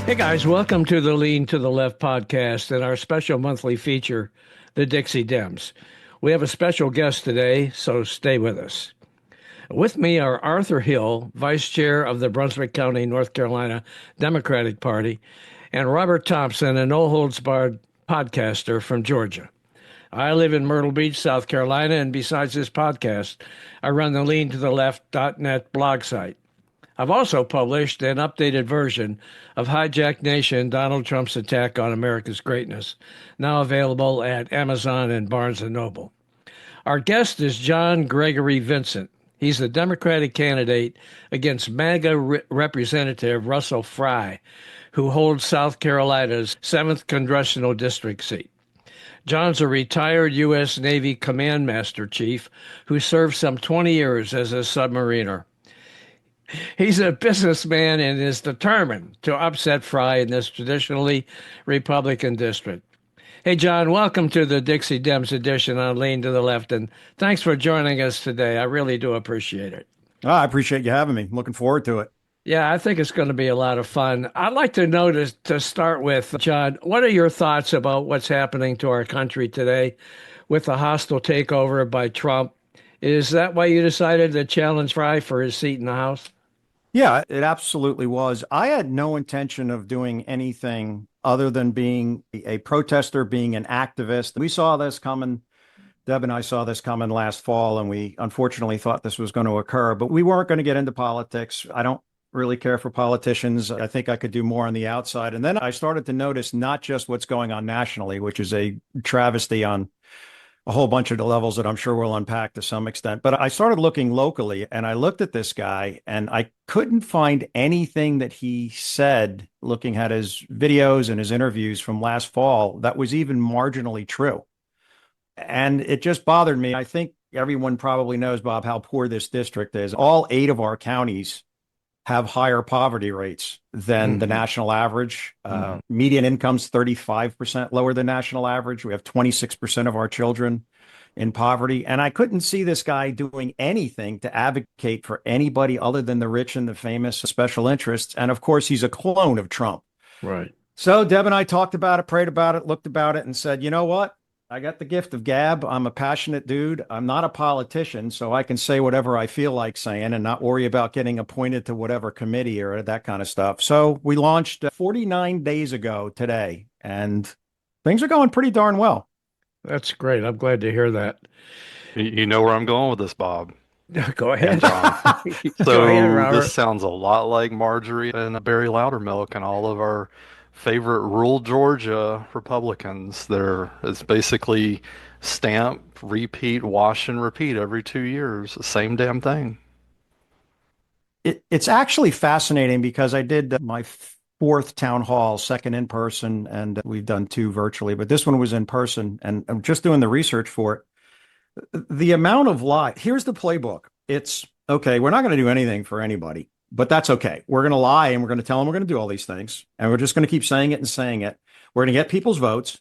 Hey guys, welcome to the Lean to the Left podcast and our special monthly feature, the Dixie Dems. We have a special guest today, so stay with us. With me are Arthur Hill, Vice Chair of the Brunswick County, North Carolina Democratic Party, and Robert Thompson, a no-holds-barred podcaster from Georgia. I live in Myrtle Beach, South Carolina, and besides this podcast, I run the leantotheleft.net blog site. I've also published an updated version of Hijack Nation, Donald Trump's Attack on America's Greatness, now available at Amazon and Barnes & Noble. Our guest is John Gregory Vincent. He's the Democratic candidate against MAGA Representative Russell Fry, who holds South Carolina's 7th Congressional District seat. John's a retired U.S. Navy Command Master Chief who served some 20 years as a submariner. He's a businessman and is determined to upset Fry in this traditionally Republican district. Hey, John, welcome to the Dixie Dems edition on Lean to the Left, and thanks for joining us today. I really do appreciate it. I appreciate you having me. Looking forward to it. Yeah, I think it's going to be a lot of fun. I'd like to know to start with, John, what are your thoughts about what's happening to our country today with the hostile takeover by Trump? Is that why you decided to challenge Fry for his seat in the House? Yeah, it absolutely was. I had no intention of doing anything other than being a protester, being an activist. We saw this coming. Deb and I saw this coming last fall, and we unfortunately thought this was going to occur, but we weren't going to get into politics. I don't really care for politicians. I think I could do more on the outside. And then I started to notice not just what's going on nationally, which is a travesty on a whole bunch of the levels that I'm sure we'll unpack to some extent. But I started looking locally, and I looked at this guy and I couldn't find anything that he said, looking at his videos and his interviews from last fall, that was even marginally true. And it just bothered me. I think everyone probably knows, Bob, how poor this district is. All 8 of our counties have higher poverty rates than the national average. Median income's 35% lower than national average. We have 26% of our children in poverty. And I couldn't see this guy doing anything to advocate for anybody other than the rich and the famous special interests. And of course, he's a clone of Trump. Right. So Deb and I talked about it, prayed about it, looked about it, and said, you know what? I got the gift of gab. I'm a passionate dude. I'm not a politician, so I can say whatever I feel like saying and not worry about getting appointed to whatever committee or that kind of stuff. So we launched 49 days ago today, and things are going pretty darn well. That's great. I'm glad to hear that. You know where I'm going with this, Bob Go and ahead. John. Go ahead, So Robert. this sounds a lot like Marjorie and Barry Loudermilk and all of our favorite rural Georgia Republicans. It's basically stamp, repeat, wash, and repeat every 2 years. The same damn thing. It's actually fascinating because I did my 4th town hall, 2nd in person, and we've done 2 virtually, but this one was in person, and I'm just doing the research for it. The amount of lie. Here's the playbook. It's okay. We're not going to do anything for anybody, but that's okay. We're going to lie and we're going to tell them we're going to do all these things. And we're just going to keep saying it and saying it. We're going to get people's votes,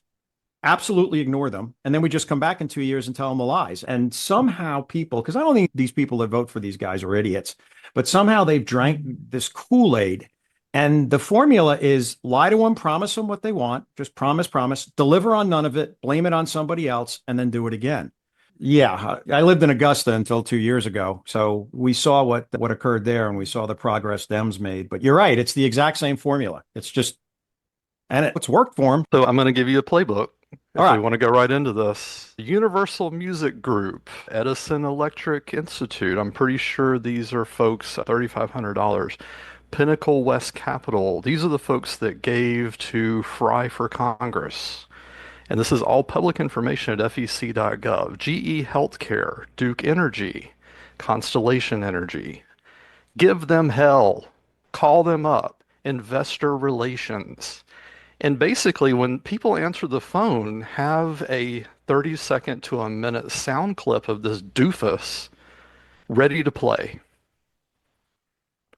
absolutely ignore them. And then we just come back in 2 years and tell them the lies. And somehow people, because I don't think these people that vote for these guys are idiots, but somehow they've drank this Kool-Aid. And the formula is lie to them, promise them what they want, just promise, deliver on none of it, blame it on somebody else, and then do it again. Yeah, I lived in Augusta until 2 years ago. So we saw what occurred there and we saw the progress Dems made. But you're right. It's the exact same formula. It's just, and it's worked for them. So I'm going to give you a playbook if All right. we want to go right into this. Universal Music Group, Edison Electric Institute. I'm pretty sure these are folks, $3,500. Pinnacle West Capital. These are the folks that gave to Fry for Congress. And this is all public information at fec.gov. GE Healthcare, Duke Energy, Constellation Energy. Give them hell. Call them up. Investor relations. And basically, when people answer the phone, have a 30-second to a minute sound clip of this doofus ready to play.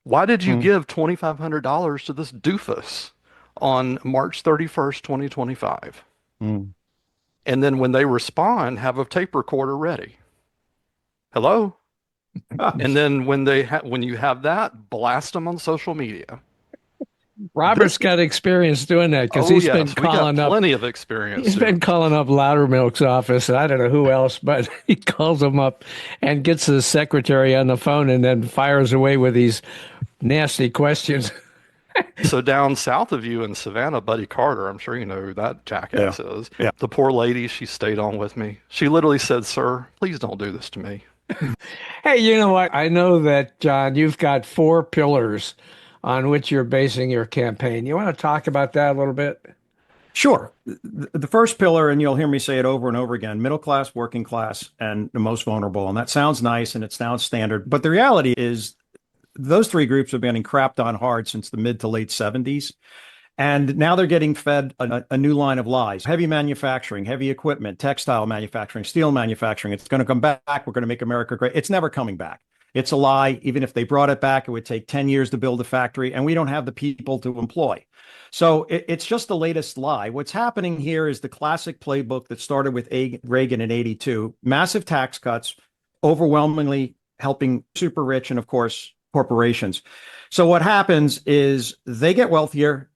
Why did you give $2,500 to this doofus on March 31st, 2025? And then when they respond, have a tape recorder ready. Hello? And then when you have that, blast them on social media. Robert's got experience doing that because Oh yes, we got plenty of experience he's been doing. calling up Loudermilk's office, and I don't know who else, but he calls them up and gets the secretary on the phone and then fires away with these nasty questions. So down south of you in Savannah, Buddy Carter, I'm sure you know who that Yeah. jackass is. Yeah. The poor lady, she stayed on with me. She literally said, "Sir, please don't do this to me." Hey, you know what? I know that, John, you've got four pillars on which you're basing your campaign. You want to talk about that a little bit? Sure. The first pillar, and you'll hear me say it over and over again, middle class, working class, and the most vulnerable. And that sounds nice and it sounds standard. But the reality is those three groups have been getting crapped on hard since the mid to late 70s. And now they're getting fed a new line of lies. Heavy manufacturing, heavy equipment, textile manufacturing, steel manufacturing. It's going to come back. We're going to make America great. It's never coming back. It's a lie. Even if they brought it back, it would take 10 years to build a factory, and we don't have the people to employ. So it's just the latest lie. What's happening here is the classic playbook that started with Reagan in 82, massive tax cuts, overwhelmingly helping super rich and, of course, corporations. So what happens is they get wealthier.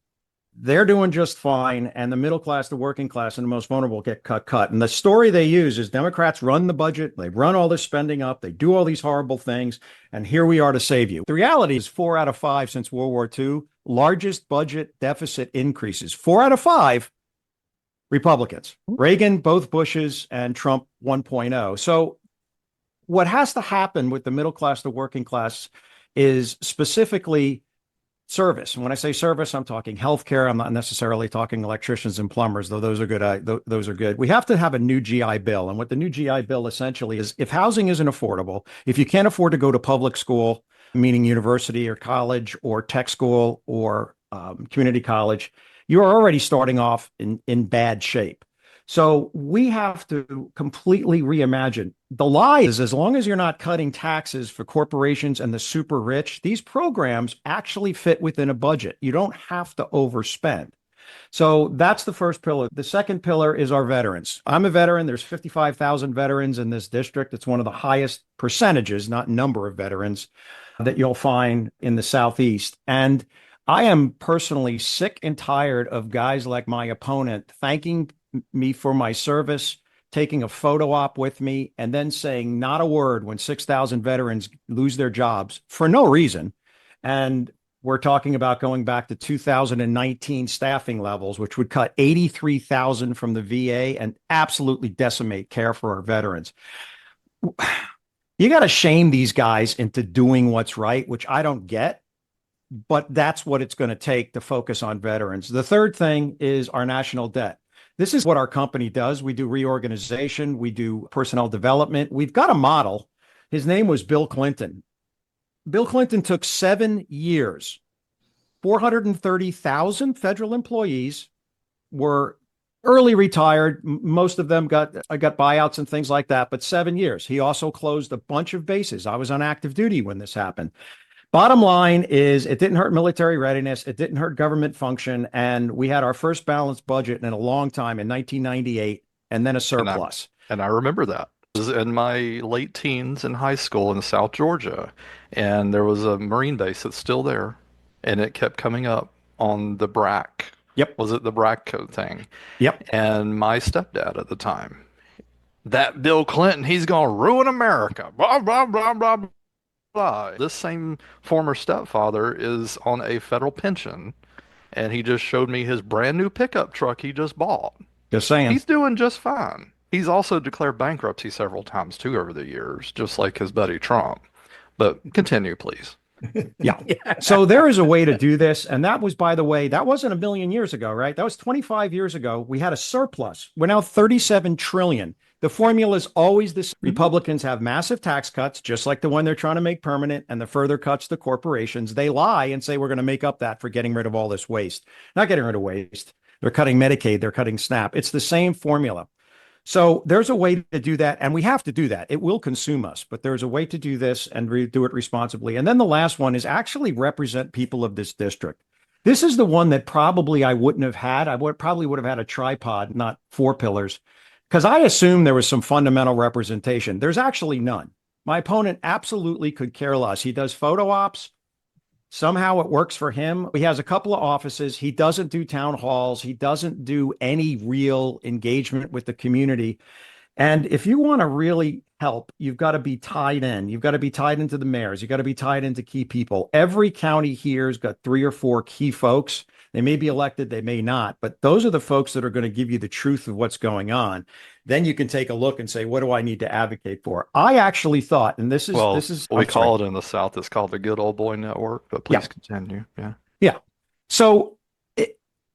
They're doing just fine, and the middle class, the working class, and the most vulnerable get cut. And the story they use is Democrats run the budget, they run all this spending up, they do all these horrible things, and here we are to save you. The reality is 4 out of 5 since World War II, largest budget deficit increases. 4 out of 5 Republicans. Reagan, both Bushes, and Trump 1.0. So what has to happen with the middle class, the working class, is specifically service. And when I say service, I'm talking healthcare. I'm not necessarily talking electricians and plumbers, though those are good. Those are good. We have to have a new GI Bill. And what the new GI Bill essentially is, if housing isn't affordable, if you can't afford to go to public school, meaning university or college or tech school or community college, you're already starting off in bad shape. So we have to completely reimagine. The lie is, as long as you're not cutting taxes for corporations and the super rich, these programs actually fit within a budget. You don't have to overspend. So that's the first pillar. The second pillar is our veterans. I'm a veteran. There's 55,000 veterans in this district. It's one of the highest percentages, not number of veterans, that you'll find in the Southeast. And I am personally sick and tired of guys like my opponent thanking me for my service, taking a photo op with me, and then saying not a word when 6,000 veterans lose their jobs for no reason. And we're talking about going back to 2019 staffing levels, which would cut 83,000 from the VA and absolutely decimate care for our veterans. You got to shame these guys into doing what's right, which I don't get, but that's what it's going to take to focus on veterans. The third thing is our national debt. This is what our company does. We do reorganization. We do personnel development. We've got a model. His name was Bill Clinton. Bill Clinton took 7 years. 430,000 federal employees were early retired. Most of them got buyouts and things like that, but 7 years. He also closed a bunch of bases. I was on active duty when this happened. Bottom line is, it didn't hurt military readiness. It didn't hurt government function. And we had our first balanced budget in a long time in 1998, and then a surplus. And I remember that. I was in my late teens in high school in South Georgia, and there was a Marine base that's still there, and it kept coming up on the BRAC. Yep. Was it the BRAC code thing? Yep. And my stepdad at the time, that Bill Clinton, he's going to ruin America. Blah, blah, blah, blah, blah. This same former stepfather is on a federal pension, and he just showed me his brand new pickup truck he just bought. Just saying. He's doing just fine. He's also declared bankruptcy several times too over the years, just like his buddy Trump. But continue, please. Yeah. So there is a way to do this. And that was, by the way, that wasn't a million years ago, right? That was 25 years ago. We had a surplus. We're now 37 trillion. The formula is always this. Republicans have massive tax cuts, just like the one they're trying to make permanent, and the further cuts to corporations. They lie and say we're going to make up that for getting rid of all this waste. Not getting rid of waste. They're cutting Medicaid. They're cutting SNAP. It's the same formula. So there's a way to do that, and we have to do that. It will consume us, but there's a way to do this and do it responsibly. And then the last one is actually represent people of this district. This is the one that probably I wouldn't have had. Probably would have had a tripod, not 4 pillars, because I assumed there was some fundamental representation. There's actually none. My opponent absolutely could care less. He does photo ops. Somehow it works for him. He has a couple of offices. He doesn't do town halls. He doesn't do any real engagement with the community. And if you want to really help, you've got to be tied in. You've got to be tied into the mayors. You've got to be tied into key people. Every county here has got 3 or 4 key folks. They may be elected, they may not, but those are the folks that are going to give you the truth of what's going on. Then you can take a look and say, what do I need to advocate for? I actually thought, and this is we call it in the South, it's called the Good Old Boy Network, but please continue. Yeah. Yeah. So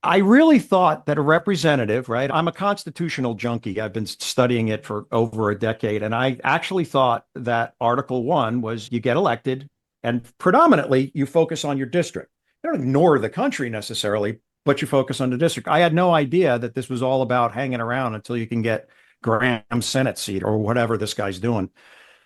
I really thought that a representative, right? I'm a constitutional junkie. I've been studying it for over a decade. And I actually thought that Article 1 was you get elected and predominantly you focus on your district. You don't ignore the country necessarily, but you focus on the district. I had no idea that this was all about hanging around until you can get Graham's Senate seat or whatever this guy's doing.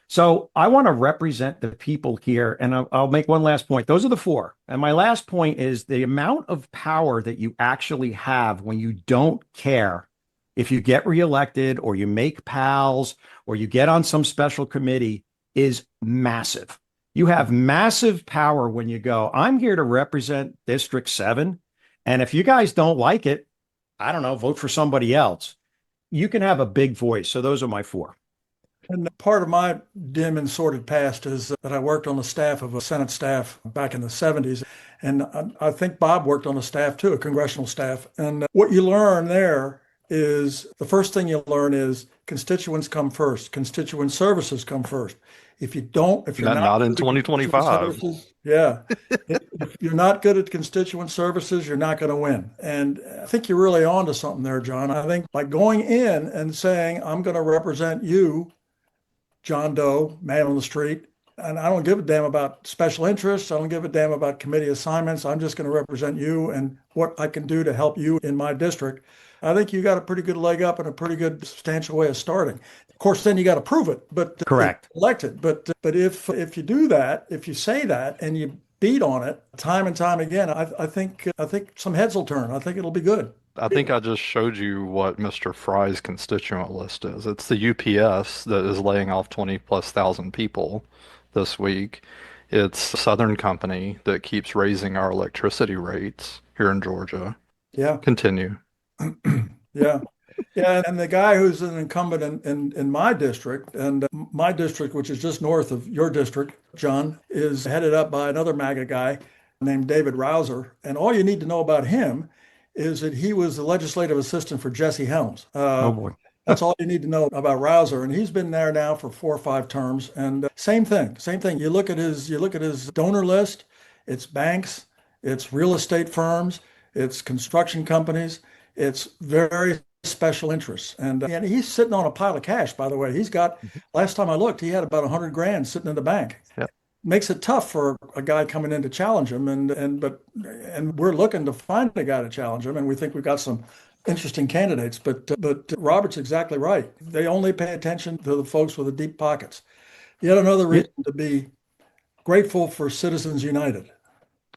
So I want to represent the people here. And I'll make one last point. Those are the 4. And my last point is the amount of power that you actually have when you don't care if you get reelected or you make pals or you get on some special committee is massive. You have massive power when you go, I'm here to represent District 7. And if you guys don't like it, I don't know, vote for somebody else. You can have a big voice. So those are my 4. And part of my dim and sordid past is that I worked on the staff of a Senate staff back in the 70s. And I think Bob worked on the staff too, a congressional staff. And what you learn there is the first thing you learn is constituents come first, constituent services come first. If you're not in 2025. If you're not good at constituent services, you're not going to win. And I think you're really onto something there, John. I think by going in and saying, I'm going to represent you, John Doe, man on the street, and I don't give a damn about special interests. I don't give a damn about committee assignments. I'm just going to represent you and what I can do to help you in my district. I think you got a pretty good leg up and a pretty good substantial way of starting. Of course, then you got to prove it, but correct, elected. But if you do that, if you say that and you beat on it time and time again, I think some heads will turn. I think it'll be good. I think I just showed you what Mr. Fry's constituent list is. It's the UPS that is laying off 20,000+ people this week. It's Southern Company that keeps raising our electricity rates here in Georgia. Yeah. Continue. Yeah. Yeah. And the guy who's an incumbent in my district, and my district, which is just north of your district, John, is headed up by another MAGA guy named David Rouser. And all you need to know about him is that he was the legislative assistant for Jesse Helms. Oh boy. That's all you need to know about Rouser. And he's been there now for 4 or 5 terms. And same thing. You look at his donor list, it's banks, it's real estate firms, it's construction companies, it's very special interests. And he's sitting on a pile of cash, by the way. He's got, last time I looked, he had about 100 grand sitting in the bank. Yep. Makes it tough for a guy coming in to challenge him, but we're looking to find a guy to challenge him, and we think we've got some interesting candidates. But Robert's exactly right. They only pay attention to the folks with the deep pockets. Yet another reason to be grateful for Citizens United.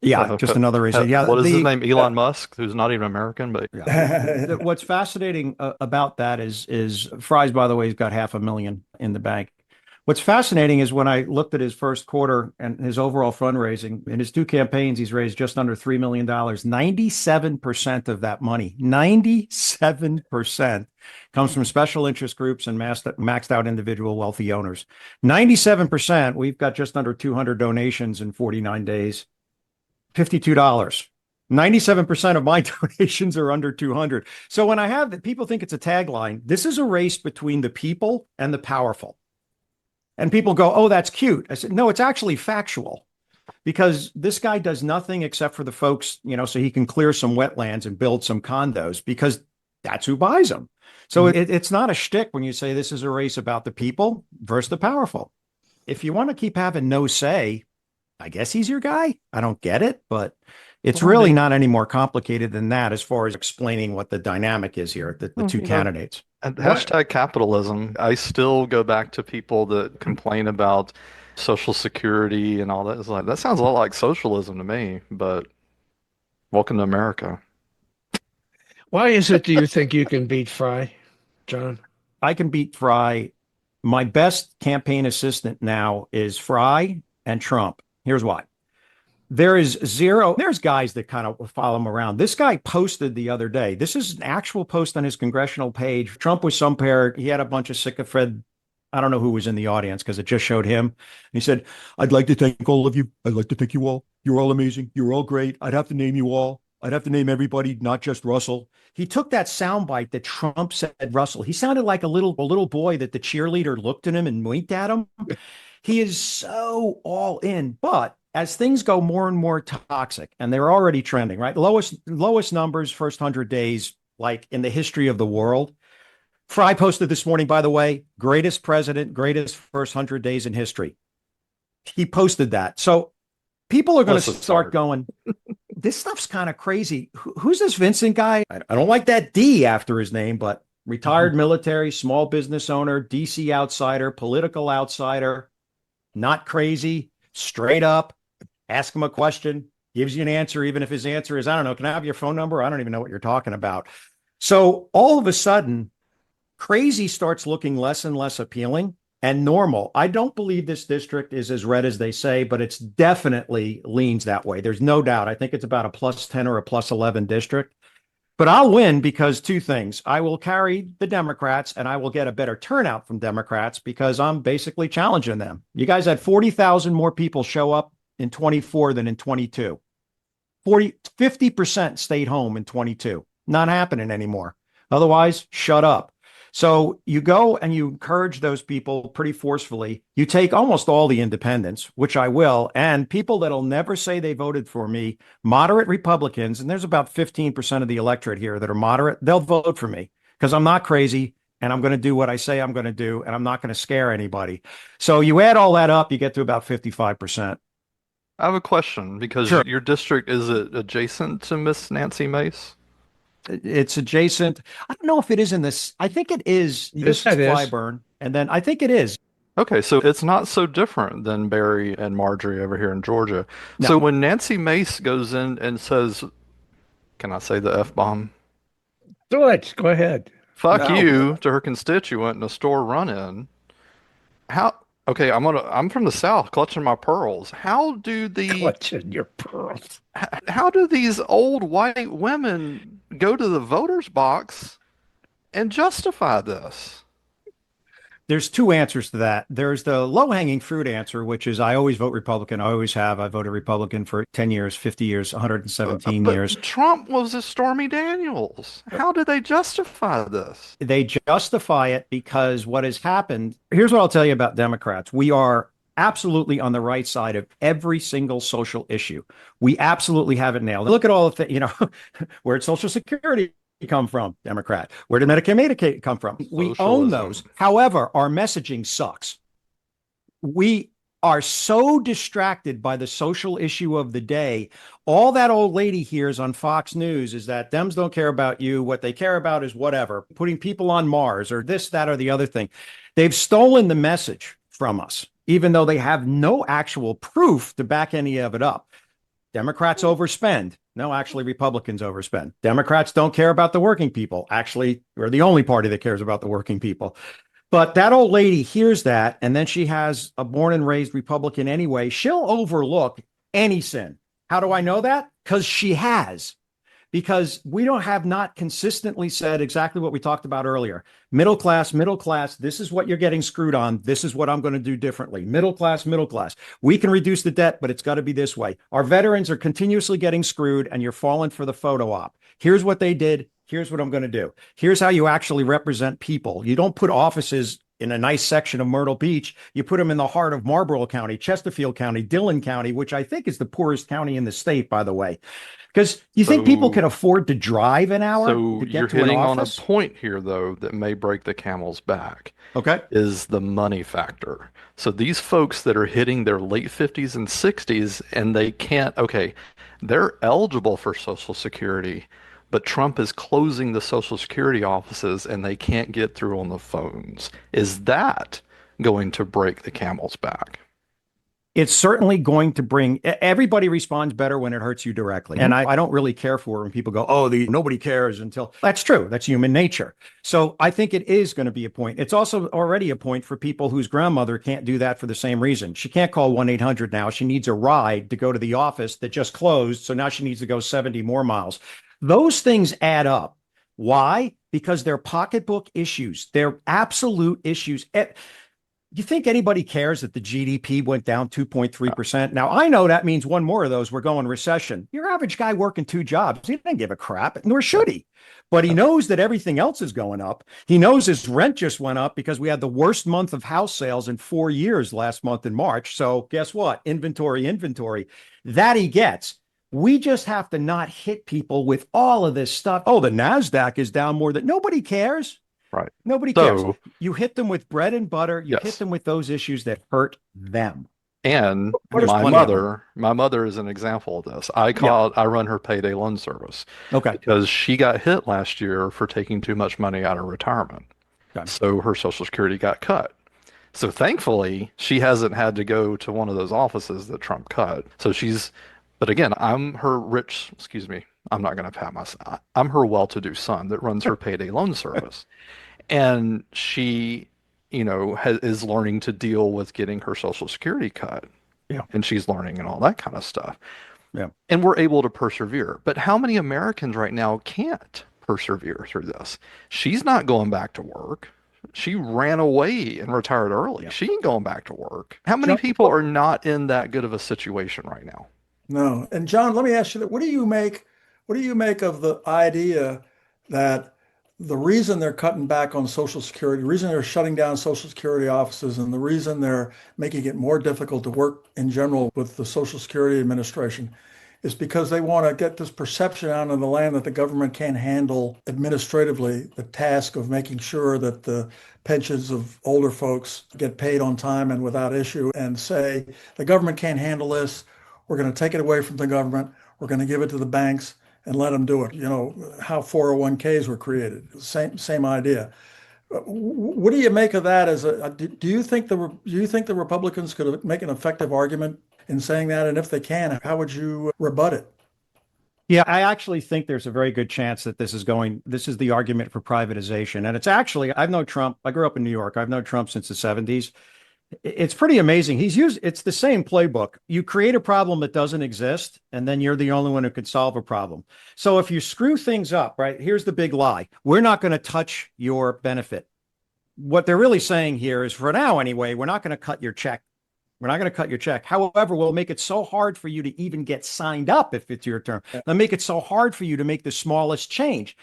Yeah, just another reason. Yeah, what is his name? Elon Musk, who's not even American, but what's fascinating about that is Fry's, by the way, he's got $500,000 in the bank. What's fascinating is when I looked at his first quarter and his overall fundraising, in his 2 campaigns, he's raised just under $3 million. 97% of that money, 97% comes from special interest groups and maxed out individual wealthy owners. 97%, we've got just under 200 donations in 49 days, $52. 97% of my donations are under 200. So when I have that, people think it's a tagline. This is a race between the people and the powerful. And people go, oh, that's cute. I said, no, it's actually factual, because this guy does nothing except for the folks, so he can clear some wetlands and build some condos, because that's who buys them. So it's not a shtick when you say this is a race about the people versus the powerful. If you want to keep having no say, I guess he's your guy. I don't get it, but it's really not any more complicated than that as far as explaining what the dynamic is here, the 2 candidates. And hashtag capitalism. I still go back to people that complain about Social Security and all that. It's like, that sounds a lot like socialism to me, but welcome to America. Why is it, do you think you can beat Fry, John? I can beat Fry. My best campaign assistant now is Fry and Trump. Here's why. There is zero. There's guys that kind of follow him around. This guy posted the other day. This is an actual post on his congressional page. Trump was somewhere. He had a bunch of sycophant. I don't know who was in the audience because it just showed him. And he said, "I'd like to thank all of you. I'd like to thank you all. You're all amazing. You're all great. I'd have to name you all. I'd have to name everybody, not just Russell." He took that soundbite that Trump said Russell. He sounded like a little boy that the cheerleader looked at him and winked at him. He is so all in. But as things go more and more toxic, and they're already trending, right? Lowest numbers, first 100 days, like in the history of the world. Fry posted this morning, by the way, greatest president, greatest first 100 days in history. He posted that. So people are going to start going, this stuff's kind of crazy. Who's this Vincent guy? I don't like that D after his name, but retired military, small business owner, DC outsider, political outsider, not crazy, straight up. Ask him a question, gives you an answer, even if his answer is, I don't know, can I have your phone number? I don't even know what you're talking about. So all of a sudden, crazy starts looking less and less appealing and normal. I don't believe this district is as red as they say, but it's definitely leans that way. There's no doubt. I think it's about a +10 or a +11 district. But I'll win because two things. I will carry the Democrats and I will get a better turnout from Democrats because I'm basically challenging them. You guys had 40,000 more people show up in 24 than in 22. 50% stayed home in 22. Not happening anymore. Otherwise, shut up. So you go and you encourage those people pretty forcefully. You take almost all the independents, which I will, and people that'll never say they voted for me, moderate Republicans, and there's about 15% of the electorate here that are moderate, they'll vote for me because I'm not crazy and I'm going to do what I say I'm going to do and I'm not going to scare anybody. So you add all that up, you get to about 55%. I have a question because Sure. your district, is it adjacent to Miss Nancy Mace? It's adjacent. I don't know if it is in this. I think it is. This is Yes, it is. Flyburn. And then I think it is. Okay, so it's not so different than Barry and Marjorie over here in Georgia. No. So when Nancy Mace goes in and says, can I say the F-bomb? Do it. Go ahead. Fuck No. you to her constituent in a store run-in. How, okay, I'm from the South, clutching my pearls. Clutching your pearls. How do these old white women go to the voters box and justify this? There's two answers to that. There's the low-hanging fruit answer, which is I always vote Republican. I always have. I voted Republican for 10 years, 50 years, 117 But years. Trump was a Stormy Daniels. How do they justify this? They justify it because what has happened. Here's what I'll tell you about Democrats. We are absolutely on the right side of every single social issue. We absolutely have it nailed. Look at all of the, where did Social Security come from? Democrat. Where did Medicaid come from? We own those. However, our messaging sucks. We are so distracted by the social issue of the day. All that old lady hears on Fox News is that Dems don't care about you. What they care about is whatever, putting people on Mars or this, that, or the other thing. They've stolen the message from us, even though they have no actual proof to back any of it up. Democrats overspend. No, actually, Republicans overspend. Democrats don't care about the working people. Actually, we're the only party that cares about the working people. But that old lady hears that, and then she has a born and raised Republican anyway. She'll overlook any sin. How do I know that? Because she has. Because we don't have not consistently said exactly what we talked about earlier. Middle class, this is what you're getting screwed on. This is what I'm going to do differently. Middle class. We can reduce the debt, but it's got to be this way. Our veterans are continuously getting screwed and you're falling for the photo op. Here's what they did. Here's what I'm going to do. Here's how you actually represent people. You don't put offices in a nice section of Myrtle Beach. You put them in the heart of Marlborough County, Chesterfield County, Dillon County, which I think is the poorest county in the state, by the way. Because you think people can afford to drive an hour to get to an office? You're hitting on a point here, though, that may break the camel's back. Okay. Is the money factor. So these folks that are hitting their late 50s and 60s and they can't, okay, they're eligible for Social Security, but Trump is closing the Social Security offices and they can't get through on the phones. Is that going to break the camel's back? It's certainly going to bring everybody responds better when it hurts you directly. And I don't really care for when people go, oh, nobody cares until that's true. That's human nature. So I think it is going to be a point. It's also already a point for people whose grandmother can't do that for the same reason. She can't call 1-800 now. She needs a ride to go to the office that just closed. So now she needs to go 70 more miles. Those things add up. Why? Because they're pocketbook issues. They're absolute issues. You think anybody cares that the GDP went down 2.3%? Now, I know that means one more of those we're going recession. Your average guy working 2 jobs, he doesn't give a crap, nor should he. But he knows that everything else is going up. He knows his rent just went up because we had the worst month of house sales in 4 years last month in March. So guess what? Inventory. That he gets. We just have to not hit people with all of this stuff. Oh, the NASDAQ is down more than nobody cares. Right. Nobody cares. You hit them with bread and butter. You hit them with those issues that hurt them. And my mother is an example of this. I run her payday loan service. Okay. Because she got hit last year for taking too much money out of retirement. Okay. So her Social Security got cut. So thankfully, she hasn't had to go to one of those offices that Trump cut. But again, I'm her I'm not going to pat myself. I'm her well-to-do son that runs her payday loan service. And she, is learning to deal with getting her Social Security cut. Yeah. And she's learning and all that kind of stuff. Yeah. And we're able to persevere. But how many Americans right now can't persevere through this? She's not going back to work. She ran away and retired early. Yeah. She ain't going back to work. How many people are not in that good of a situation right now? No. And John, let me ask you that. What do you make of the idea that the reason they're cutting back on Social Security, the reason they're shutting down Social Security offices, and the reason they're making it more difficult to work in general with the Social Security Administration is because they want to get this perception out in the land that the government can't handle administratively the task of making sure that the pensions of older folks get paid on time and without issue, and say the government can't handle this. We're going to take it away from the government. We're going to give it to the banks and let them do it. How 401ks were created. Same idea. What do you make of that? Do you think the Republicans could make an effective argument in saying that? And if they can, how would you rebut it? Yeah, I actually think there's a very good chance that this is the argument for privatization. And it's actually, I've known Trump. I grew up in New York. I've known Trump since the 70s. It's pretty amazing. It's the same playbook. You create a problem that doesn't exist, and then you're the only one who can solve a problem. So if you screw things up, right, here's the big lie. We're not going to touch your benefit. What they're really saying here is, for now anyway, we're not going to cut your check. We're not going to cut your check. However, we'll make it so hard for you to even get signed up if it's your turn. They'll make it so hard for you to make the smallest change.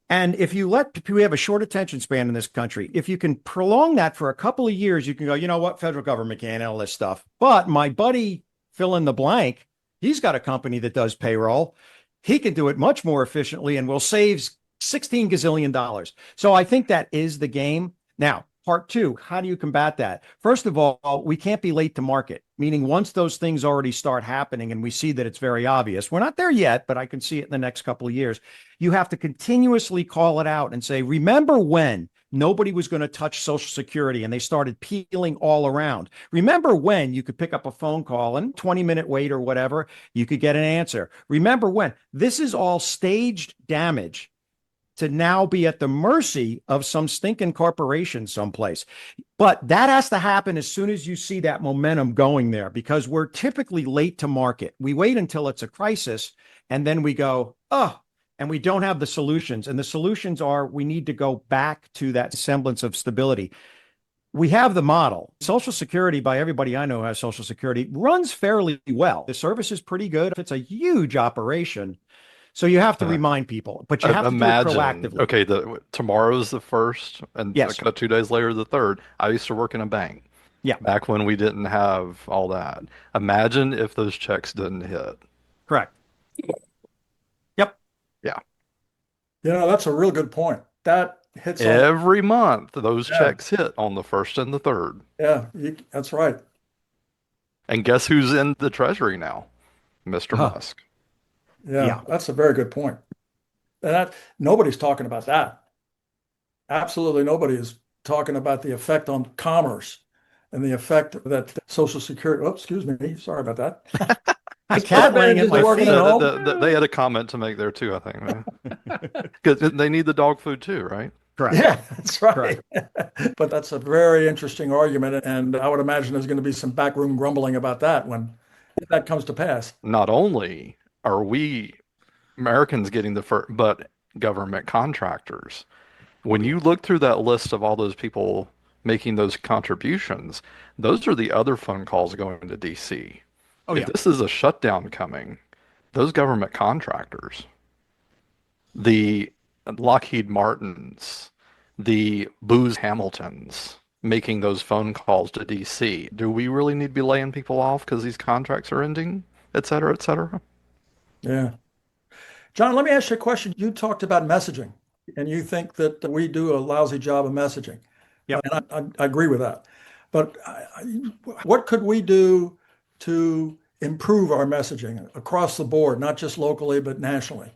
And if we have a short attention span in this country, if you can prolong that for a couple of years, you can go, you know what, federal government can't handle this stuff. But my buddy, fill in the blank, he's got a company that does payroll. He can do it much more efficiently and will save $16 gazillion. So I think that is the game. Now, part two, how do you combat that? First of all, we can't be late to market, meaning once those things already start happening and we see that it's very obvious, we're not there yet, but I can see it in the next couple of years. You have to continuously call it out and say, remember when nobody was going to touch Social Security and they started peeling all around? Remember when you could pick up a phone call and 20-minute wait or whatever, you could get an answer? Remember when? This is all staged damage to now be at the mercy of some stinking corporation someplace. But that has to happen as soon as you see that momentum going there, because we're typically late to market. We wait until it's a crisis, and then we go, and we don't have the solutions. And the solutions are, we need to go back to that semblance of stability. We have the model. Social Security, by everybody I know who has Social Security, runs fairly well. The service is pretty good. It's a huge operation. So you have to remind people, but you have to do it proactively. Okay, tomorrow's the first, and 2 days later the third. I used to work in a bank. Yeah. Back when we didn't have all that. Imagine if those checks didn't hit. Correct. Yep. Yeah. That's a real good point. That hits every month. Those checks hit on the first and the third. Yeah, that's right. And guess who's in the Treasury now? Mr. Musk. Yeah, that's a very good point. And nobody's talking about that. Absolutely nobody is talking about the effect on commerce and the effect that Social Security. Oh, excuse me. Sorry about that. I It's cat laying advantages at of my working feet. at home. They had a comment to make there too, I think. Because they need the dog food too, right? Correct. Yeah, that's right. Correct. But that's a very interesting argument, and I would imagine there's going to be some backroom grumbling about that when that comes to pass. Not only are we Americans getting the first, but government contractors. When you look through that list of all those people making those contributions, those are the other phone calls going to DC. Oh, If yeah. this is a shutdown coming, those government contractors, the Lockheed Martins, the Booz Hamiltons making those phone calls to DC, do we really need to be laying people off because these contracts are ending, et cetera, et cetera? Yeah. John, let me ask you a question. You talked about messaging, and you think that we do a lousy job of messaging. Yep. And I agree with that. But what could we do to improve our messaging across the board, not just locally, but nationally?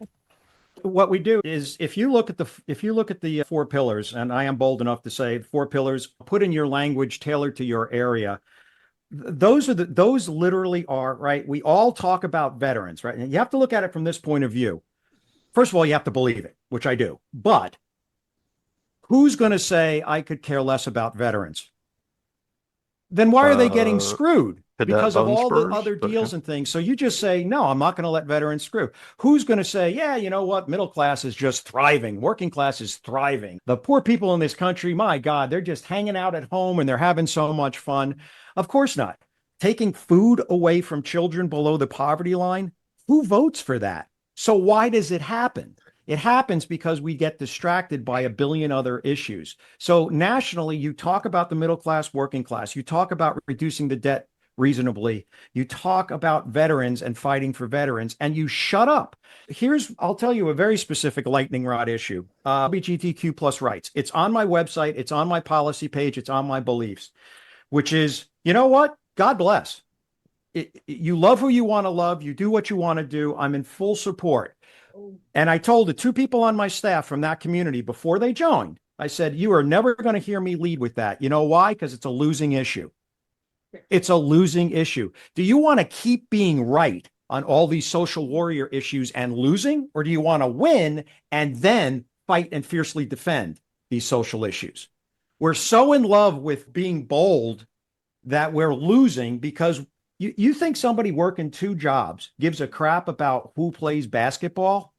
What we do is if you look at the four pillars, and I am bold enough to say four pillars, put in your language tailored to your area. Those literally are, right? We all talk about veterans, right? And you have to look at it from this point of view. First of all, you have to believe it, which I do. But who's going to say I could care less about veterans? Then why are they getting screwed? Because of all the other deals and things. So you just say, no, I'm not going to let veterans screw. Who's going to say, yeah, you know what? Middle class is just thriving. Working class is thriving. The poor people in this country, my God, they're just hanging out at home and they're having so much fun. Of course not. Taking food away from children below the poverty line, who votes for that? So why does it happen? It happens because we get distracted by a billion other issues. So nationally, you talk about the middle class, working class. You talk about reducing the debt reasonably. You talk about veterans and fighting for veterans, and you shut up. I'll tell you a very specific lightning rod issue, LGBTQ plus rights. It's on my website. It's on my policy page. It's on my beliefs, which is, you know what? God bless. You love who you want to love. You do what you want to do. I'm in full support. And I told the two people on my staff from that community before they joined, I said, you are never going to hear me lead with that. You know why? Because it's a losing issue. It's a losing issue. Do you want to keep being right on all these social warrior issues and losing? Or do you want to win and then fight and fiercely defend these social issues? We're so in love with being bold that we're losing because you think somebody working two jobs gives a crap about who plays basketball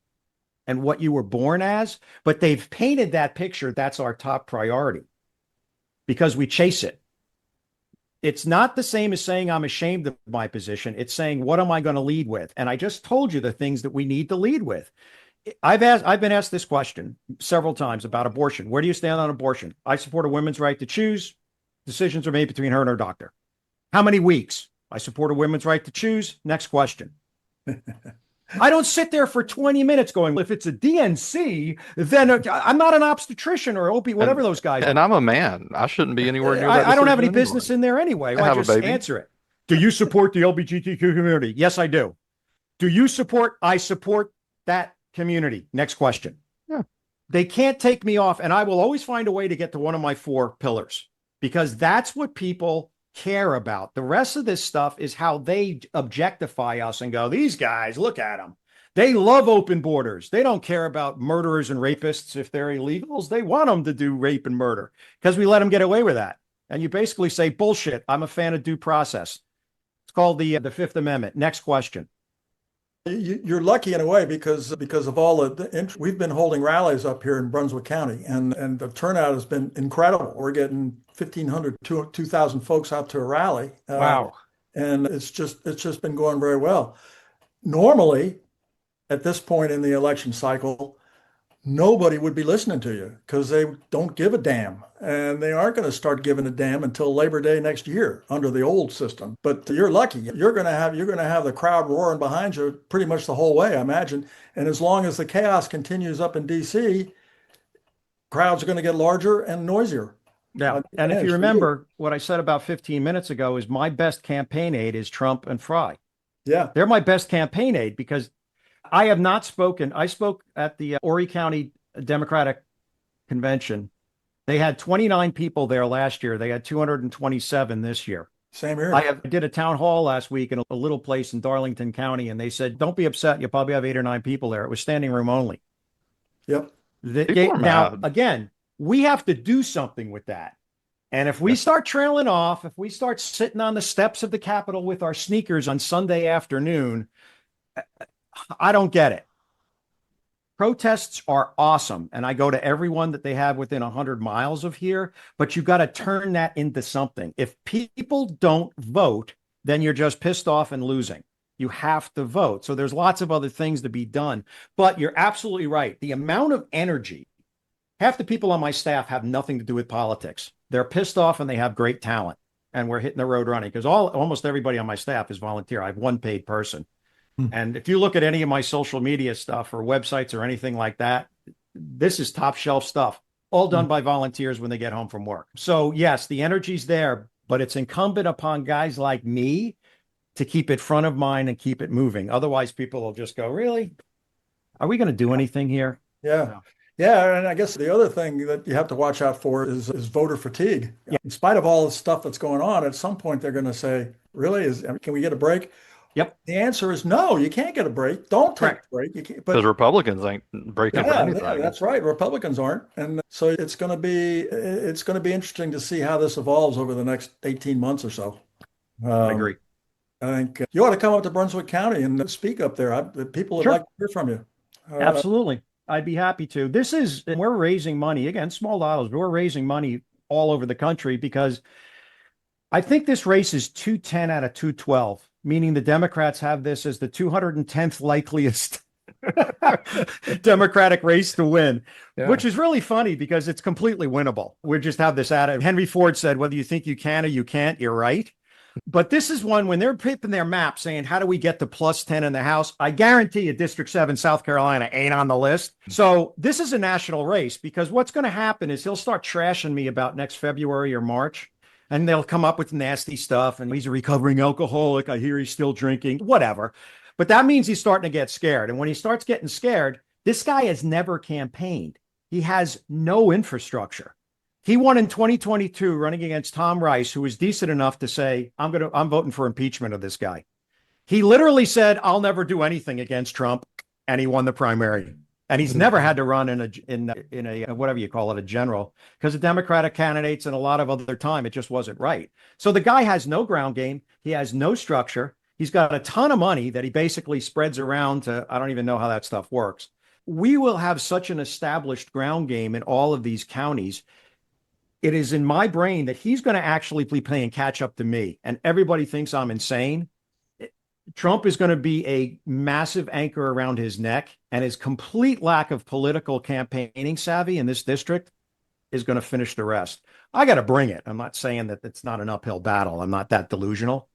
and what you were born as, but they've painted that picture. That's our top priority because we chase it. It's not the same as saying I'm ashamed of my position. It's saying, what am I going to lead with? And I just told you the things that we need to lead with. I've been asked this question several times about abortion. Where do you stand on abortion? I support a woman's right to choose. Decisions are made between her and her doctor. How many weeks? I support a women's right to choose. Next question. I don't sit there for 20 minutes going, if it's a DNC, then I'm not an obstetrician or OP, whatever those guys are. And I'm a man. I shouldn't be anywhere near that. I don't have any business in there anyway. I just answer it. Do you support the LGBTQ community? Yes, I do. Do you support? I support that community. Next question. Yeah. They can't take me off, and I will always find a way to get to one of my four pillars because that's what people care about. The rest of this stuff is how they objectify us and go, these guys, look at them. They love open borders. They don't care about murderers and rapists if they're illegals. They want them to do rape and murder because we let them get away with that. And you basically say, bullshit, I'm a fan of due process. It's called the Fifth Amendment. Next question. You're lucky in a way because of all the we've been holding rallies up here in Brunswick County, and the turnout has been incredible. We're getting 1,500 to 2,000 folks out to a rally. Wow. And it's just been going very well. Normally, at this point in the election cycle, nobody would be listening to you because they don't give a damn, and they aren't going to start giving a damn until Labor Day next year under the old system. But you're lucky. You're going to have the crowd roaring behind you pretty much the whole way, I imagine. And as long as the chaos continues up in DC, crowds are going to get larger and noisier. Yeah. And if you remember what I said about 15 minutes ago is my best campaign aid is Trump and Fry. Yeah. They're my best campaign aid because I have not spoken. I spoke at the Horry County Democratic Convention. They had 29 people there last year. They had 227 this year. Same here. I did a town hall last week in a little place in Darlington County, and they said, don't be upset. You'll probably have 8 or 9 people there. It was standing room only. Yep. People are Now, mad. again, we have to do something with that. And if we start trailing off, if we start sitting on the steps of the Capitol with our sneakers on Sunday afternoon, I don't get it. Protests are awesome. And I go to every one that they have within 100 miles of here, but you got to turn that into something. If people don't vote, then you're just pissed off and losing. You have to vote. So there's lots of other things to be done. But you're absolutely right. The amount of energy, half the people on my staff have nothing to do with politics. They're pissed off and they have great talent. And we're hitting the road running because almost everybody on my staff is volunteer. I have one paid person. And if you look at any of my social media stuff or websites or anything like that, this is top shelf stuff, all done by volunteers when they get home from work. So yes, the energy's there, but it's incumbent upon guys like me to keep it front of mind and keep it moving. Otherwise, people will just go, really? Are we going to do anything here? Yeah. No. Yeah. And I guess the other thing that you have to watch out for is voter fatigue. Yeah. In spite of all the stuff that's going on, at some point they're going to say, really, can we get a break? Yep. The answer is no, you can't get a break. Don't take a break. You can't, Because Republicans ain't breaking for anything. yeah, that's right. Republicans aren't. And so it's going to be interesting to see how this evolves over the next 18 months or so. I agree. I think you ought to come up to Brunswick County and speak up there. People would Sure. like to hear from you. Absolutely. I'd be happy to. We're raising money, again, small dollars, but we're raising money all over the country because I think this race is 210 out of 212, meaning the Democrats have this as the 210th likeliest Democratic race to win, which is really funny because it's completely winnable. We just have this attitude. Henry Ford said, whether you think you can or you can't, you're right. But this is one when they're picking their map saying, how do we get to plus 10 in the House? I guarantee you District 7, South Carolina ain't on the list. So this is a national race because what's going to happen is he'll start trashing me about next February or March. And they'll come up with nasty stuff. And he's a recovering alcoholic. I hear he's still drinking, whatever. But that means he's starting to get scared. And when he starts getting scared, this guy has never campaigned. He has no infrastructure. He won in 2022 running against Tom Rice, who was decent enough to say, I'm voting for impeachment of this guy. He literally said, I'll never do anything against Trump. And he won the primary. And he's never had to run in a whatever you call it, a general, because of Democratic candidates and a lot of other time, it just wasn't right. So the guy has no ground game. He has no structure. He's got a ton of money that he basically spreads around to, I don't even know how that stuff works. We will have such an established ground game in all of these counties. It is in my brain that he's going to actually be playing catch up to me. And everybody thinks I'm insane. Trump is going to be a massive anchor around his neck, and his complete lack of political campaigning savvy in this district is going to finish the rest. I got to bring it. I'm not saying that it's not an uphill battle. I'm not that delusional.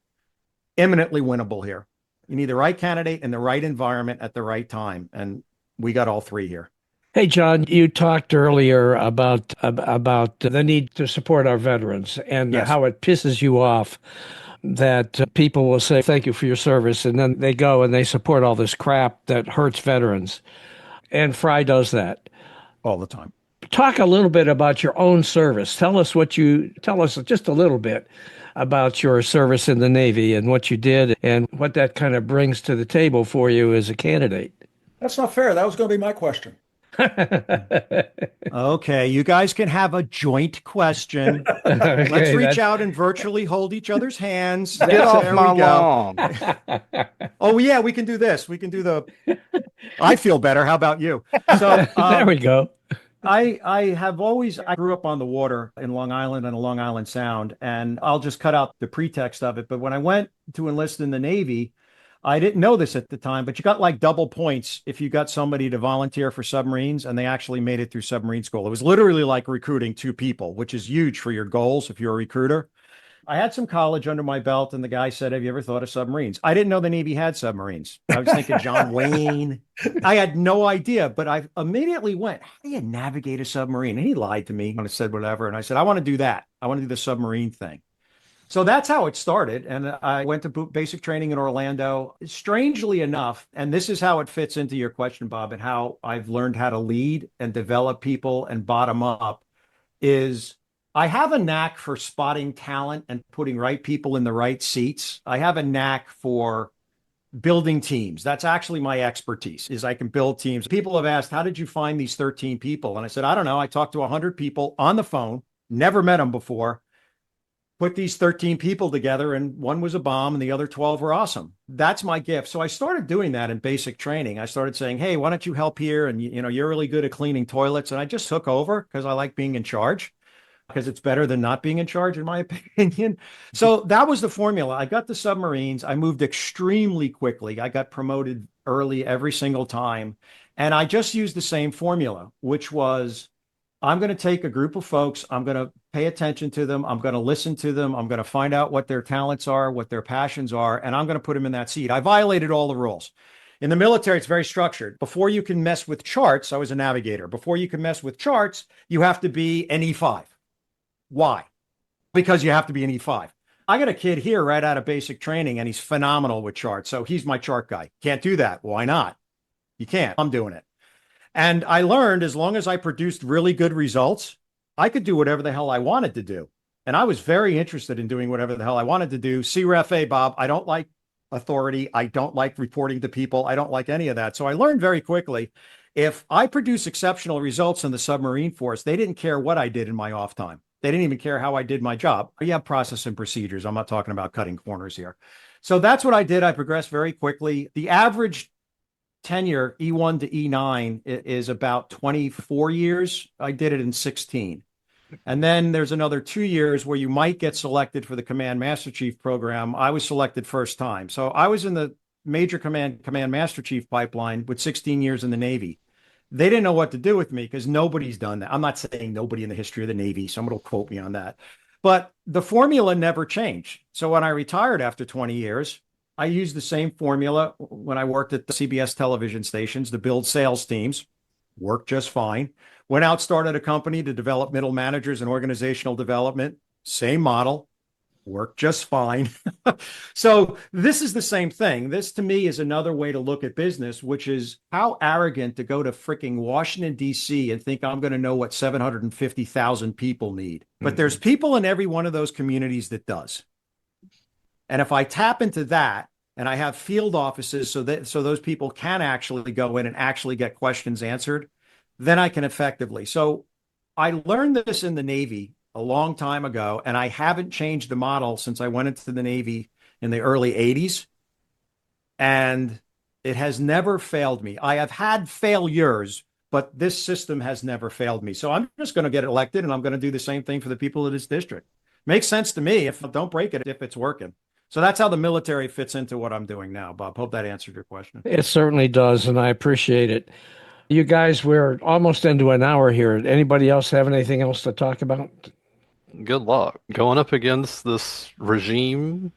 Eminently winnable here. You need the right candidate in the right environment at the right time. And we got all three here. Hey, John, you talked earlier about the need to support our veterans and how it pisses you off that people will say, thank you for your service, and then they go and they support all this crap that hurts veterans. And Fry does that all the time. Talk a little bit about your own service. Tell us just a little bit about your service in the Navy and what you did and what that kind of brings to the table for you as a candidate. That's not fair. That was going to be my question. Okay, you guys can have a joint question. Okay, Let's reach out and virtually hold each other's hands. Get off my lawn. Oh, yeah, we can do this. We can do I feel better. How about you? So there we go. I grew up on the water in Long Island and Long Island Sound, and I'll just cut out the pretext of it. But when I went to enlist in the Navy, I didn't know this at the time, but you got like double points if you got somebody to volunteer for submarines, and they actually made it through submarine school. It was literally like recruiting 2 people, which is huge for your goals if you're a recruiter. I had some college under my belt, and the guy said, have you ever thought of submarines? I didn't know the Navy had submarines. I was thinking John Wayne. I had no idea, but I immediately went, how do you navigate a submarine? And he lied to me and I said, whatever. And I said, I want to do that. I want to do the submarine thing. So that's how it started. And I went to basic training in Orlando. Strangely enough, and this is how it fits into your question, Bob, and how I've learned how to lead and develop people and bottom up is I have a knack for spotting talent and putting right people in the right seats. I have a knack for building teams. That's actually my expertise, is I can build teams. People have asked, how did you find these 13 people? And I said, I don't know. I talked to 100 people on the phone, never met them before, put these 13 people together, and one was a bomb and the other 12 were awesome. That's my gift. So I started doing that in basic training. I started saying, hey, why don't you help here? And you're really good at cleaning toilets. And I just took over because I like being in charge, because it's better than not being in charge, in my opinion. So that was the formula. I got the submarines. I moved extremely quickly. I got promoted early every single time. And I just used the same formula, which was, I'm going to take a group of folks. I'm going to pay attention to them. I'm going to listen to them. I'm going to find out what their talents are, what their passions are, and I'm going to put them in that seat. I violated all the rules. In the military, it's very structured. Before you can mess with charts, I was a navigator. Before you can mess with charts, you have to be an E5. Why? Because you have to be an E5. I got a kid here right out of basic training, and he's phenomenal with charts. So he's my chart guy. Can't do that. Why not? You can't. I'm doing it. And I learned, as long as I produced really good results, I could do whatever the hell I wanted to do. And I was very interested in doing whatever the hell I wanted to do. CRFA, Bob, I don't like authority. I don't like reporting to people. I don't like any of that. So I learned very quickly, if I produce exceptional results in the submarine force, they didn't care what I did in my off time. They didn't even care how I did my job. You have process and procedures. I'm not talking about cutting corners here. So that's what I did. I progressed very quickly. The average tenure, E1 to E9, is about 24 years. I did it in 16. And then there's another 2 years where you might get selected for the Command Master Chief program. I was selected first time. So I was in the major Command Master Chief pipeline with 16 years in the Navy. They didn't know what to do with me because nobody's done that. I'm not saying nobody in the history of the Navy. Someone will quote me on that. But the formula never changed. So when I retired after 20 years, I used the same formula when I worked at the CBS television stations to build sales teams. Worked just fine. Went out, started a company to develop middle managers and organizational development. Same model. Worked just fine. So this is the same thing. This, to me, is another way to look at business, which is how arrogant to go to freaking Washington, D.C. and think I'm going to know what 750,000 people need. But there's people in every one of those communities that does. And if I tap into that, and I have field offices so those people can actually go in and actually get questions answered, then I can effectively. So I learned this in the Navy a long time ago, and I haven't changed the model since I went into the Navy in the early 80s. And it has never failed me. I have had failures, but this system has never failed me. So I'm just going to get elected, and I'm going to do the same thing for the people of this district. Makes sense to me. If don't break it, if it's working. So that's how the military fits into what I'm doing now, Bob. Hope that answered your question. It certainly does, and I appreciate it. You guys, we're almost into an hour here. Anybody else have anything else to talk about? Good luck going up against this regime.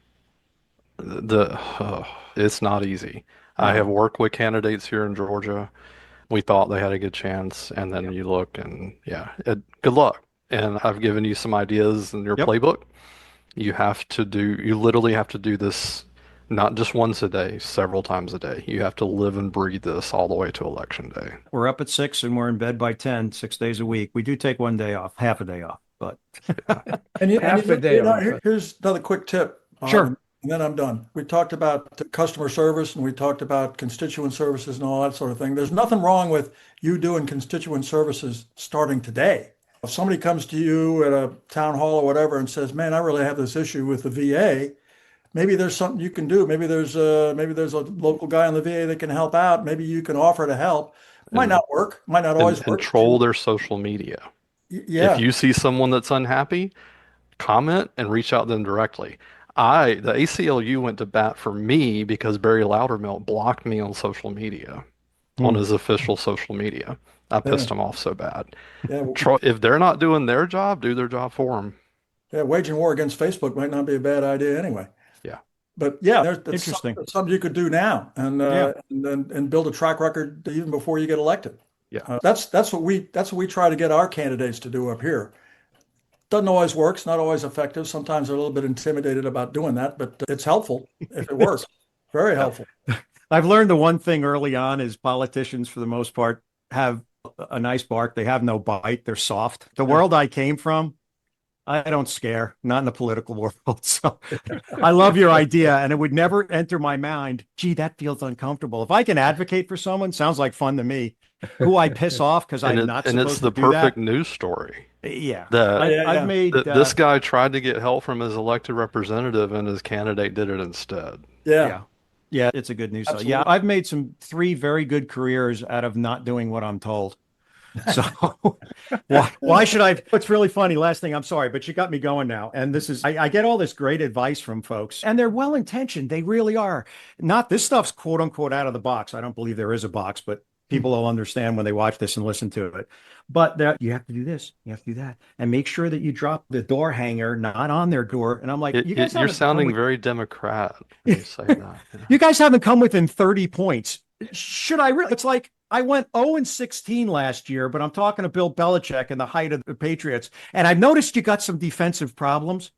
It's not easy. I have worked with candidates here in Georgia. We thought they had a good chance, and then you look, and good luck. And I've given you some ideas in your playbook. You literally have to do this not just once a day, several times a day. You have to live and breathe this all the way to election day. We're up at 6 and we're in bed by 10, 6 days a week. We do take one day off, half a day off, but here's another quick tip. Sure. And then I'm done. We talked about customer service and we talked about constituent services and all that sort of thing. There's nothing wrong with you doing constituent services starting today. If somebody comes to you at a town hall or whatever and says, man, I really have this issue with the VA, maybe there's something you can do. Maybe there's a local guy in the VA that can help out. Maybe you can offer to help. It might not work. Might not always work. Control their social media. Yeah. If you see someone that's unhappy, comment and reach out to them directly. The ACLU went to bat for me because Barry Loudermilk blocked me on social media, on his official social media. I pissed him off so bad. Yeah. If they're not doing their job, do their job for them. Yeah, waging war against Facebook might not be a bad idea anyway. Yeah. But yeah, that's interesting. Something you could do now and build a track record even before you get elected. Yeah. That's what we try to get our candidates to do up here. Doesn't always work. It's not always effective. Sometimes they're a little bit intimidated about doing that, but it's helpful if it works. Very helpful. I've learned the one thing early on is politicians, for the most part, have a nice bark. They have no bite. They're soft. The world I came from, I don't scare, not in the political world. So I love your idea, and it would never enter my mind. Gee, that feels uncomfortable. If I can advocate for someone, sounds like fun to me. Who I piss off because I'm not And it's supposed to the do that. perfect news story Yeah, that Yeah, I've yeah. made this guy tried to get help from his elected representative and his candidate did it instead. Yeah, yeah, yeah. It's a good news. So yeah, absolutely. I've made three very good careers out of not doing what I'm told. So why should I? It's really funny. Last thing, I'm sorry, but you got me going now. And this is, I get all this great advice from folks, and they're well intentioned. They really are. Not this stuff's quote unquote out of the box. I don't believe there is a box, but people will understand when they watch this and listen to it. But you have to do this, you have to do that, and make sure that you drop the door hanger not on their door. And I'm like, you guys You're haven't sounding very Democrat when you say that. you guys haven't come within 30 points. Should I really? It's like I went 0-16 last year, but I'm talking to Bill Belichick and the height of the Patriots. And I've noticed you got some defensive problems.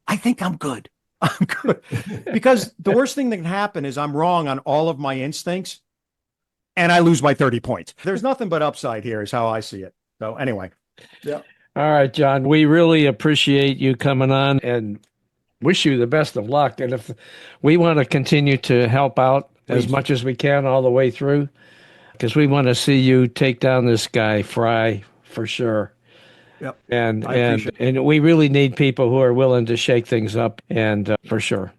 I think I'm good. I'm good. Because the worst thing that can happen is I'm wrong on all of my instincts and I lose by 30 points. There's nothing but upside here, is how I see it. So, anyway. Yeah. All right, John, we really appreciate you coming on and wish you the best of luck. And if we want to continue to help out as much as we can all the way through, because we want to see you take down this guy, Fry, for sure. Yep. And we really need people who are willing to shake things up, and for sure.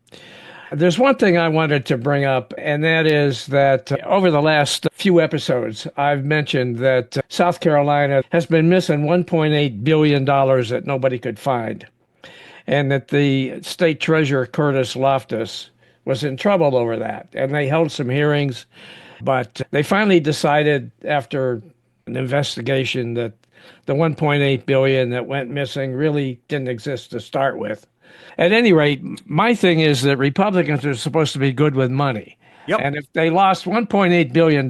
There's one thing I wanted to bring up, and that is that over the last few episodes, I've mentioned that South Carolina has been missing $1.8 billion that nobody could find, and that the state treasurer, Curtis Loftus, was in trouble over that. And they held some hearings, but they finally decided after an investigation that the 1.8 billion that went missing really didn't exist to start with. At any rate, my thing is that Republicans are supposed to be good with money. Yep. And if they lost $1.8 billion,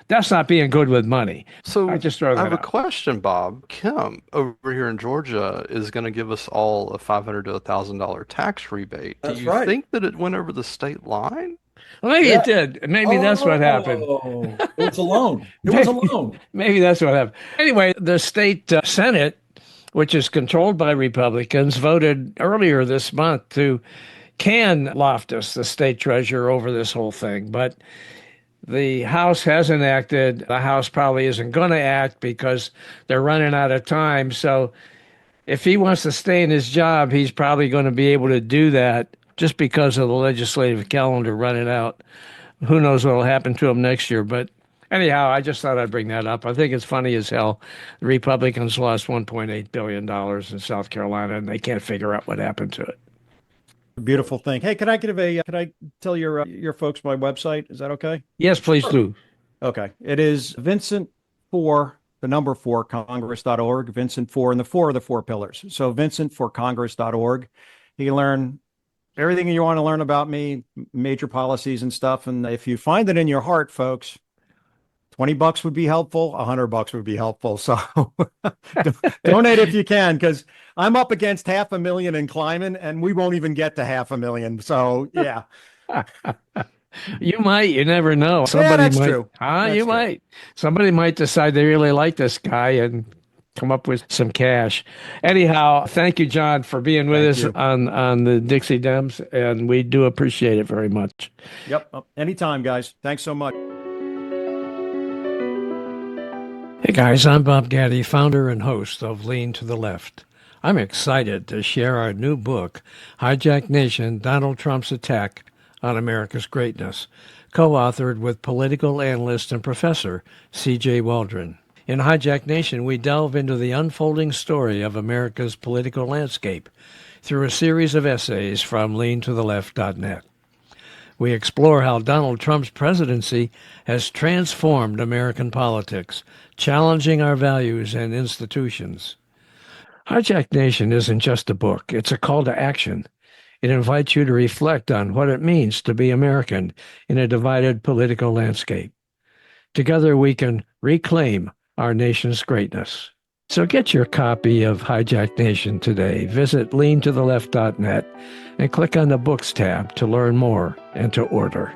that's not being good with money. So I just throw that I have a out. question, Bob. Kim over here in Georgia is going to give us all a $500 to $1,000 tax rebate. That's Do you right. think that it went over the state line? Well, maybe Yeah. it did. Maybe that's what happened. Oh, it was a loan. It was a loan. Maybe that's what happened. Anyway, the state Senate, which is controlled by Republicans, voted earlier this month to can Loftus, the state treasurer, over this whole thing. But the House hasn't acted. The House probably isn't going to act because they're running out of time. So if he wants to stay in his job, he's probably going to be able to do that just because of the legislative calendar running out. Who knows what will happen to him next year. But anyhow, I just thought I'd bring that up. I think it's funny as hell. The Republicans lost $1.8 billion in South Carolina, and they can't figure out what happened to it. Beautiful thing. Hey, could I tell your folks my website? Is that okay? Yes, please do. Okay. It is Vincent 4, the number 4, Congress.org, Vincent 4, and the 4 are the 4 pillars. So Vincent4Congress.org. You can learn everything you want to learn about me, major policies and stuff. And if you find it in your heart, folks, $20 would be helpful. $100 would be helpful. So donate if you can, because I'm up against 500,000 in climbing and we won't even get to 500,000. So yeah. You might, you never know. That's might, true. That's you true. might. Somebody might decide they really like this guy and come up with some cash. Anyhow, thank you, John, for being with us on the Dixie Dems, and we do appreciate it very much. Yep. Anytime, guys. Thanks so much. Hey guys, I'm Bob Gaddy, founder and host of Lean to the Left. I'm excited to share our new book, Hijack Nation, Donald Trump's Attack on America's Greatness, co-authored with political analyst and professor C.J. Waldron. In Hijack Nation, we delve into the unfolding story of America's political landscape through a series of essays from leantotheleft.net. We explore how Donald Trump's presidency has transformed American politics, challenging our values and institutions. Hijack Nation isn't just a book, it's a call to action. It invites you to reflect on what it means to be American in a divided political landscape. Together we can reclaim our nation's greatness. So get your copy of Hijack Nation today. Visit leantotheleft.net and click on the Books tab to learn more and to order.